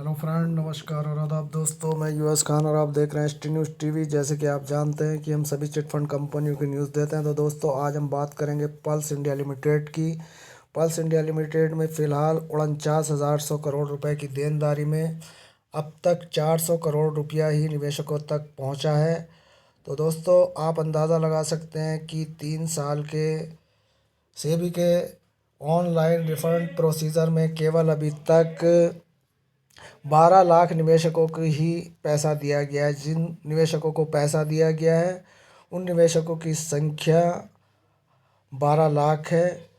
Hello friend, नमस्कार और आदाब दोस्तों। मैं यूएस खान और आप देख रहे हैं एसटी न्यूज़ टीवी। जैसे कि आप जानते हैं कि हम सभी चिट फंड कंपनियों की न्यूज़ देते हैं, तो दोस्तों आज हम बात करेंगे पल्स इंडिया लिमिटेड की। पल्स इंडिया लिमिटेड में फ़िलहाल 49,100 करोड़ रुपए की देनदारी में अब तक 400 करोड़ रुपया ही निवेशकों तक पहुंचा है। तो दोस्तों आप अंदाज़ा लगा सकते हैं कि 3 साल के सेबी के ऑनलाइन रिफंड प्रोसीजर में केवल अभी तक 12 लाख निवेशकों को ही पैसा दिया गया है। जिन निवेशकों को पैसा दिया गया है उन निवेशकों की संख्या 12 लाख है।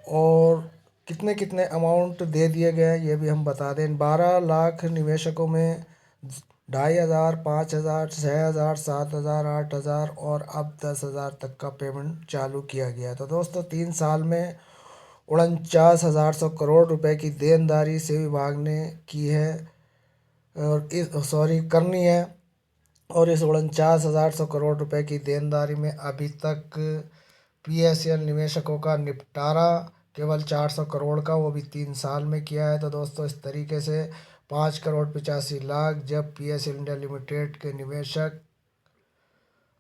और कितने कितने अमाउंट दे दिए गए हैं ये भी हम बता दें। 12 लाख निवेशकों में 2,500, 5,000, 6,000, 7,000, 8,000 और अब 10,000 तक का पेमेंट चालू किया गया है। तो दोस्तों 3 साल में 49,100 करोड़ रुपए की देनदारी से विभाग ने की है और इस सॉरी करनी है। और इस 49,100 करोड़ रुपए की देनदारी में अभी तक पीएसएल निवेशकों का निपटारा केवल 400 करोड़ का, वो भी 3 साल में किया है। तो दोस्तों इस तरीके से 5,85,00,000 जब पीएसएल इंडिया लिमिटेड के निवेशक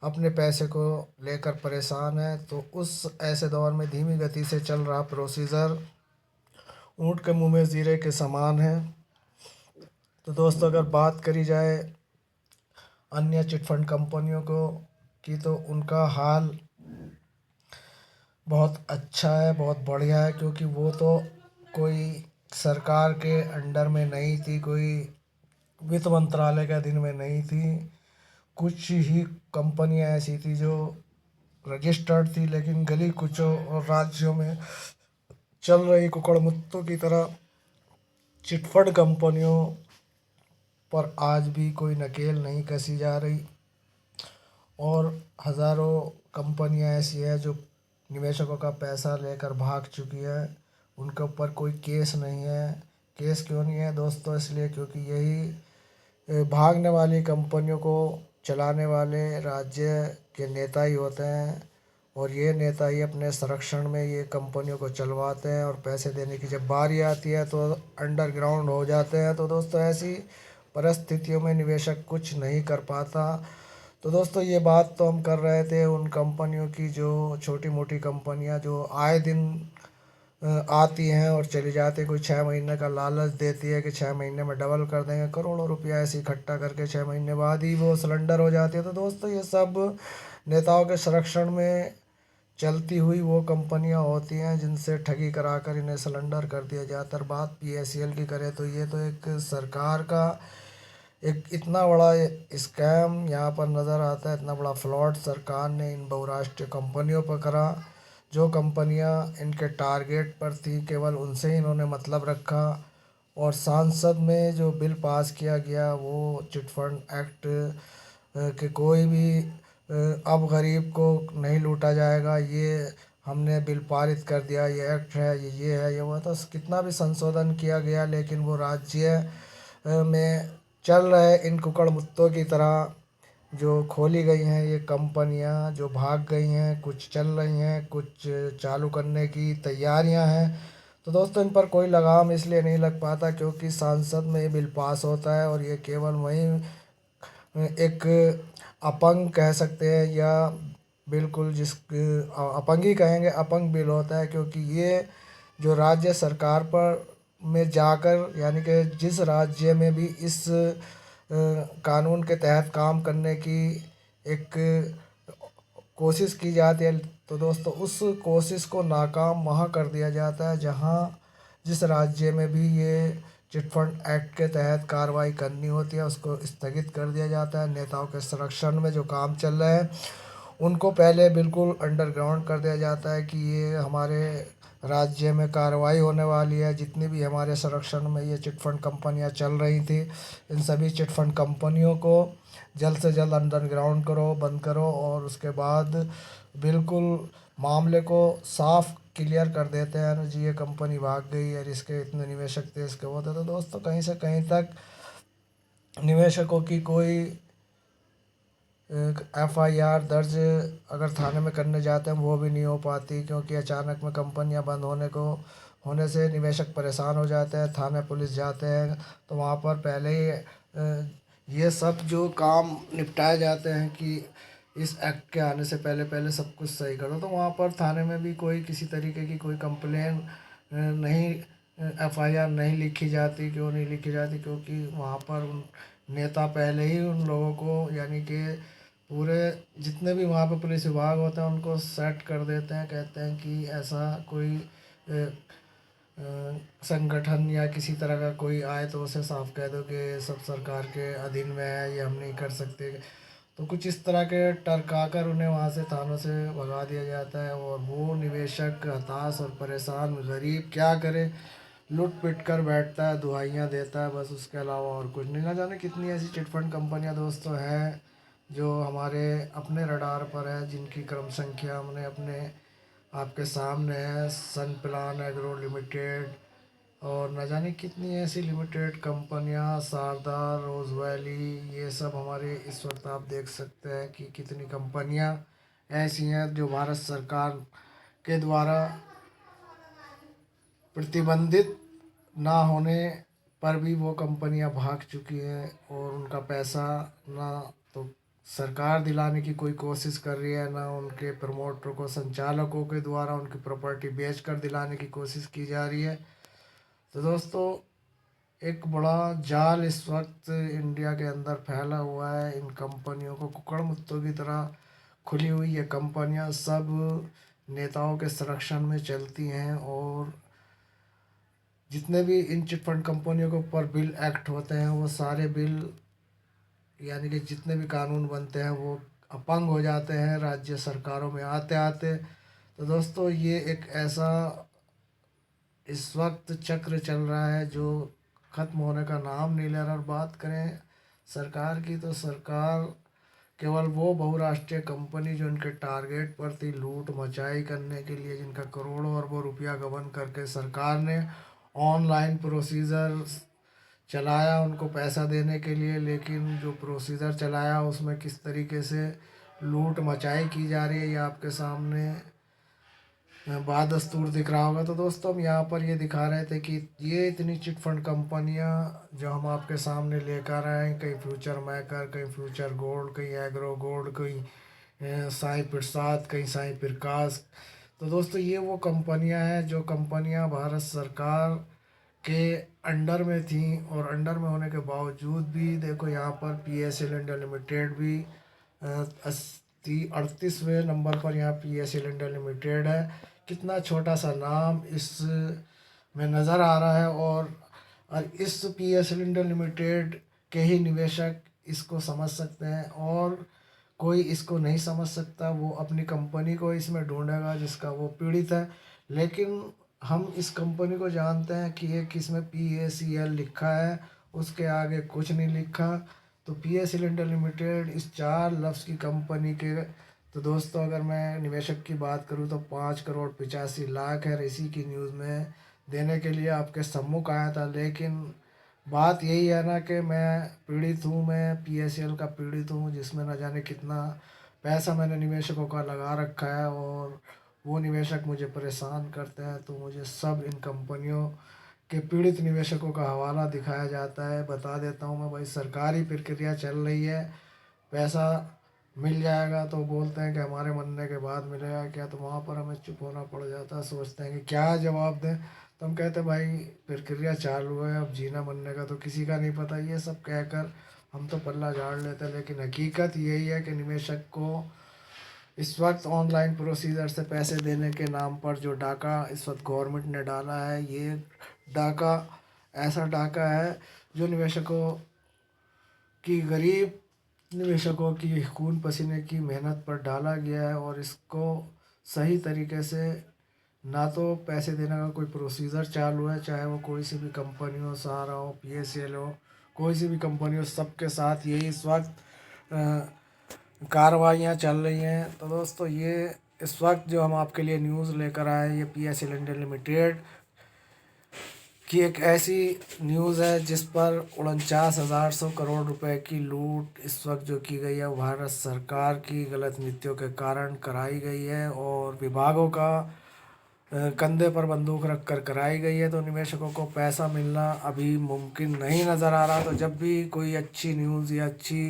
अपने पैसे को लेकर परेशान है, तो उस ऐसे दौर में धीमी गति से चल रहा प्रोसीजर ऊँट के मुंह में जीरे के समान है। तो दोस्तों अगर बात करी जाए अन्य चिटफंड कंपनियों को की, तो उनका हाल बहुत अच्छा है, बहुत बढ़िया है, क्योंकि वो तो कोई सरकार के अंडर में नहीं थी, कोई वित्त मंत्रालय के अधीन में नहीं थी। कुछ ही कंपनियां ऐसी थी जो रजिस्टर्ड थी, लेकिन गली कुचों और राज्यों में चल रही कुकड़ मुत्तों की तरह चिटफंड कंपनियों पर आज भी कोई नकेल नहीं कसी जा रही। और हज़ारों कंपनियां ऐसी हैं जो निवेशकों का पैसा लेकर भाग चुकी है, उनके ऊपर कोई केस नहीं है। केस क्यों नहीं है दोस्तों? इसलिए क्योंकि यही भागने वाली कंपनियों को चलाने वाले राज्य के नेता ही होते हैं, और ये नेता ही अपने संरक्षण में ये कंपनियों को चलवाते हैं, और पैसे देने की जब बारी आती है तो अंडरग्राउंड हो जाते हैं। तो दोस्तों ऐसी परिस्थितियों में निवेशक कुछ नहीं कर पाता। तो दोस्तों ये बात तो हम कर रहे थे उन कंपनियों की जो छोटी मोटी कंपनियां जो आए दिन आती हैं और चली जाती है। कोई 6 महीने का लालच देती है कि 6 महीने में डबल कर देंगे, करोड़ों रुपया ऐसे इकट्ठा करके 6 महीने बाद ही वो सिलेंडर हो जाती है। तो दोस्तों ये सब नेताओं के संरक्षण में चलती हुई वो कंपनियां होती हैं जिनसे ठगी कराकर इन्हें सिलेंडर कर दिया जाता है। बात पीएसएल की करें तो ये तो एक सरकार का एक इतना बड़ा स्कैम यहाँ पर नज़र आता है, इतना बड़ा फ्रॉड सरकार ने इन बहुराष्ट्रीय कंपनियों पर करा। जो कंपनियाँ इनके टारगेट पर थी केवल उनसे ही इन्होंने मतलब रखा। और संसद में जो बिल पास किया गया वो चिटफंड एक्ट कि कोई भी अब गरीब को नहीं लूटा जाएगा, ये हमने बिल पारित कर दिया, ये एक्ट है, ये है, ये हुआ। तो कितना भी संशोधन किया गया लेकिन वो राज्य में चल रहे इन कुकड़ मुत्तों की तरह जो खोली गई हैं ये कंपनियां, जो भाग गई हैं, कुछ चल रही हैं, कुछ चालू करने की तैयारियां हैं। तो दोस्तों इन पर कोई लगाम इसलिए नहीं लग पाता क्योंकि संसद में ये बिल पास होता है, और ये केवल वहीं एक अपंग कह सकते हैं, या बिल्कुल जिस अपंग ही कहेंगे, अपंग बिल होता है। क्योंकि ये जो राज्य सरकार पर में जाकर, यानी कि जिस राज्य में भी इस कानून के तहत काम करने की एक कोशिश की जाती है, तो दोस्तों उस कोशिश को नाकाम वहाँ कर दिया जाता है जहाँ जिस राज्य में भी ये चिटफंड एक्ट के तहत कार्रवाई करनी होती है उसको स्थगित कर दिया जाता है। नेताओं के संरक्षण में जो काम चल रहे हैं उनको पहले बिल्कुल अंडरग्राउंड कर दिया जाता है कि ये हमारे राज्य में कार्रवाई होने वाली है। जितनी भी हमारे संरक्षण में ये चिटफंड कंपनियां चल रही थी, इन सभी चिटफंड कंपनियों को जल्द से जल्द अंडरग्राउंड करो, बंद करो, और उसके बाद बिल्कुल मामले को साफ क्लियर कर देते हैं ना जी ये कंपनी भाग गई और इसके इतने निवेशक थे, इसके वो थे। तो दोस्तों कहीं से कहीं तक निवेशकों की कोई एफआईआर दर्ज अगर थाने में करने जाते हैं वो भी नहीं हो पाती, क्योंकि अचानक में कंपनियां बंद होने से निवेशक परेशान हो जाते हैं। थाने पुलिस जाते हैं तो वहाँ पर पहले ही ये सब जो काम निपटाए जाते हैं कि इस एक्ट के आने से पहले पहले सब कुछ सही करो, तो वहाँ पर थाने में भी कोई किसी तरीके की कोई कंप्लेन नहीं, एफआईआर नहीं लिखी जाती। क्यों नहीं लिखी जाती? क्योंकि वहाँ पर उन नेता पहले ही उन लोगों को, यानी कि पूरे जितने भी वहाँ पे पुलिस विभाग होते हैं उनको सेट कर देते हैं। कहते हैं कि ऐसा कोई संगठन या किसी तरह का कोई आए तो उसे साफ कह दो कि ये सब सरकार के अधीन में है, ये हम नहीं कर सकते। तो कुछ इस तरह के टरकाकर उन्हें वहाँ से थानों से भगा दिया जाता है, और वो निवेशक हताश और परेशान गरीब क्या करे, लुट पिट कर बैठता है, दुहाइयाँ देता है, बस उसके अलावा और कुछ नहीं। ना जाने कितनी ऐसी चिटफंड कंपनियां दोस्तों हैं जो हमारे अपने रडार पर है, जिनकी क्रम संख्या हमने अपने आपके सामने है। सन प्लान एग्रो लिमिटेड और न जाने कितनी ऐसी लिमिटेड कंपनियां, शारदा, रोज वैली, ये सब हमारे इस वक्त आप देख सकते हैं कि कितनी कंपनियां ऐसी हैं जो भारत सरकार के द्वारा प्रतिबंधित ना होने पर भी वो कंपनियां भाग चुकी हैं, और उनका पैसा ना तो सरकार दिलाने की कोई कोशिश कर रही है, ना उनके प्रमोटर को, संचालकों के द्वारा उनकी प्रॉपर्टी बेचकर दिलाने की कोशिश की जा रही है। तो दोस्तों, एक बड़ा जाल इस वक्त इंडिया के अंदर फैला हुआ है। इन कंपनियों को कुकड़ मुत्तों की तरह खुली हुई ये कंपनियां सब नेताओं के संरक्षण में चलती हैं, और जितने भी इन चिट फंड कंपनियों के ऊपर बिल एक्ट होते हैं वो सारे बिल, यानी कि जितने भी कानून बनते हैं वो अपंग हो जाते हैं राज्य सरकारों में आते आते। तो दोस्तों, ये एक ऐसा इस वक्त चक्र चल रहा है जो ख़त्म होने का नाम नहीं ले रहा। और बात करें सरकार की, तो सरकार केवल वो बहुराष्ट्रीय कंपनी जो इनके टारगेट पर थी लूट मचाई करने के लिए, जिनका करोड़ों अरबों रुपया गबन करके सरकार ने ऑनलाइन प्रोसीजर चलाया उनको पैसा देने के लिए, लेकिन जो प्रोसीजर चलाया उसमें किस तरीके से लूट मचाई की जा रही है ये आपके सामने बादस्तूर दिख रहा होगा। तो दोस्तों, हम यहाँ पर ये दिखा रहे थे कि ये इतनी चिट फंड कंपनियाँ जो हम आपके सामने लेकर आए हैं, कहीं फ्यूचर मैकर, कहीं फ्यूचर गोल्ड, कहीं एग्रो गोल्ड, कहीं साईं प्रसाद, कहीं साईं प्रकाश। तो दोस्तों, ये वो कंपनियां हैं जो कंपनियां भारत सरकार के अंडर में थी, और अंडर में होने के बावजूद भी देखो यहाँ पर पीएसएल इंडिया लिमिटेड भी 38वें नंबर पर यहाँ पीएसएल इंडिया लिमिटेड है। कितना छोटा सा नाम इस में नज़र आ रहा है, और इस पीएसएल इंडिया लिमिटेड के ही निवेशक इसको समझ सकते हैं, और कोई इसको नहीं समझ सकता। वो अपनी कंपनी को इसमें ढूंढेगा जिसका वो पीड़ित है। लेकिन हम इस कंपनी को जानते हैं कि ये किसमें PACL लिखा है, उसके आगे कुछ नहीं लिखा। तो PACL इंडिया लिमिटेड इस 4 लफ्ज़ की कंपनी के, तो दोस्तों अगर मैं निवेशक की बात करूं तो 5 करोड़ 85 लाख है। इसी की न्यूज़ में देने के लिए आपके सम्मुख आया था। लेकिन बात यही है ना कि मैं पीड़ित हूँ, मैं PACL का पीड़ित हूँ, जिसमें न जाने कितना पैसा मैंने निवेशकों का लगा रखा है, और वो निवेशक मुझे परेशान करते हैं। तो मुझे सब इन कंपनियों के पीड़ित निवेशकों का हवाला दिखाया जाता है। बता देता हूँ मैं, भाई सरकारी प्रक्रिया चल रही है, पैसा मिल जाएगा, तो बोलते हैं कि हमारे मरने के बाद मिलेगा क्या। तो वहाँ पर हमें चुप होना पड़ जाता है, सोचते हैं कि क्या जवाब दें। तो हम कहते हैं भाई प्रक्रिया चालू है, अब जीना मरने का तो किसी का नहीं पता। ये सब कहकर हम तो पल्ला झाड़ लेते हैं, लेकिन हकीकत यही है कि निवेशक को इस वक्त ऑनलाइन प्रोसीजर से पैसे देने के नाम पर जो डाका इस वक्त गवर्नमेंट ने डाला है, ये डाका ऐसा डाका है जो निवेशकों की, गरीब निवेशकों की खून पसीने की मेहनत पर डाला गया है। और इसको सही तरीके से ना तो पैसे देने का कोई प्रोसीजर चालू है, चाहे वो कोई सी भी कंपनी हो, सहारा हो, PACL हो, कोई सी भी कंपनी हो, सबके साथ यही इस वक्त कार्रवाइयाँ चल रही हैं। तो दोस्तों, ये इस वक्त जो हम आपके लिए न्यूज़ लेकर आए, ये PACL इंडिया लिमिटेड कि एक ऐसी न्यूज़ है जिस पर 49,100 करोड़ रुपए की लूट इस वक्त जो की गई है वो भारत सरकार की गलत नीतियों के कारण कराई गई है और विभागों का कंधे पर बंदूक रख कर कराई गई है। तो निवेशकों को पैसा मिलना अभी मुमकिन नहीं नज़र आ रहा। तो जब भी कोई अच्छी न्यूज़ या अच्छी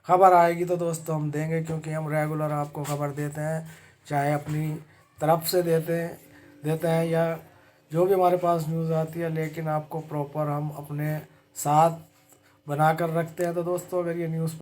खबर आएगी तो दोस्तों हम देंगे, क्योंकि हम रेगुलर आपको खबर देते हैं, चाहे अपनी तरफ से देते हैं या जो भी हमारे पास न्यूज़ आती है, लेकिन आपको प्रॉपर हम अपने साथ बना कर रखते हैं। तो दोस्तों अगर ये न्यूज़